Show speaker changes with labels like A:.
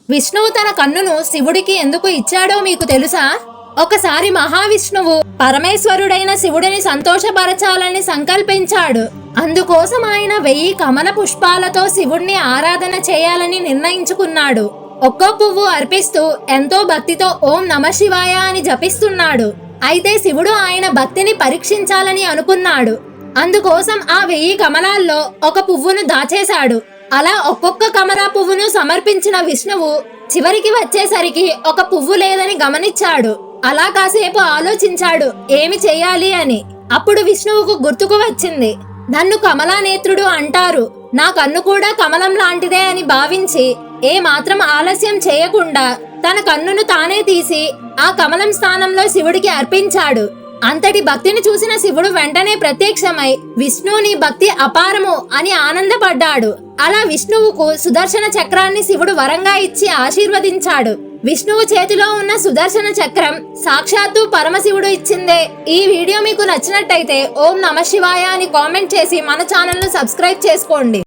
A: విష్ణువు తన కన్నును శివుడికి ఎందుకు ఇచ్చాడో మీకు తెలుసా? ఒకసారి మహావిష్ణువు పరమేశ్వరుడైన శివుడిని సంతోషపరచాలని సంకల్పించాడు. అందుకోసం ఆయన 1000 కమల పుష్పాలతో శివుడిని ఆరాధన చేయాలని నిర్ణయించుకున్నాడు. ఒక్కో పువ్వు అర్పిస్తూ ఎంతో భక్తితో ఓం నమఃశివాయ అని జపిస్తున్నాడు. అయితే శివుడు ఆయన భక్తిని పరీక్షించాలని అనుకున్నాడు. అందుకోసం ఆ 1000 కమలాల్లో ఒక పువ్వును దాచేశాడు. అలా ఒక్కొక్క కమల పువ్వును సమర్పించిన విష్ణువు చివరికి వచ్చేసరికి ఒక పువ్వు లేదని గమనించాడు. అలా కాసేపు ఆలోచించాడు ఏమి చెయ్యాలి అని. అప్పుడు విష్ణువుకు గుర్తుకు వచ్చింది, నన్ను కమలానేత్రుడు అంటారు, నా కన్ను కూడా కమలం లాంటిదే అని భావించి ఏ మాత్రం ఆలస్యం చేయకుండా తన కన్నును తానే తీసి ఆ కమలం స్థానంలో శివుడికి అర్పించాడు. అంతటి భక్తిని చూసిన శివుడు వెంటనే ప్రత్యక్షమై విష్ణువు నీ భక్తి అపారము అని ఆనందపడ్డాడు. అలా విష్ణువుకు సుదర్శన చక్రాన్ని శివుడు వరంగా ఇచ్చి ఆశీర్వదించాడు. విష్ణువు చేతిలో ఉన్న సుదర్శన చక్రం సాక్షాత్తు పరమశివుడు ఇచ్చిందే. ఈ వీడియో మీకు నచ్చినట్టయితే ఓం నమఃశివాయ అని కామెంట్ చేసి మన ఛానల్ ను సబ్స్క్రైబ్ చేసుకోండి.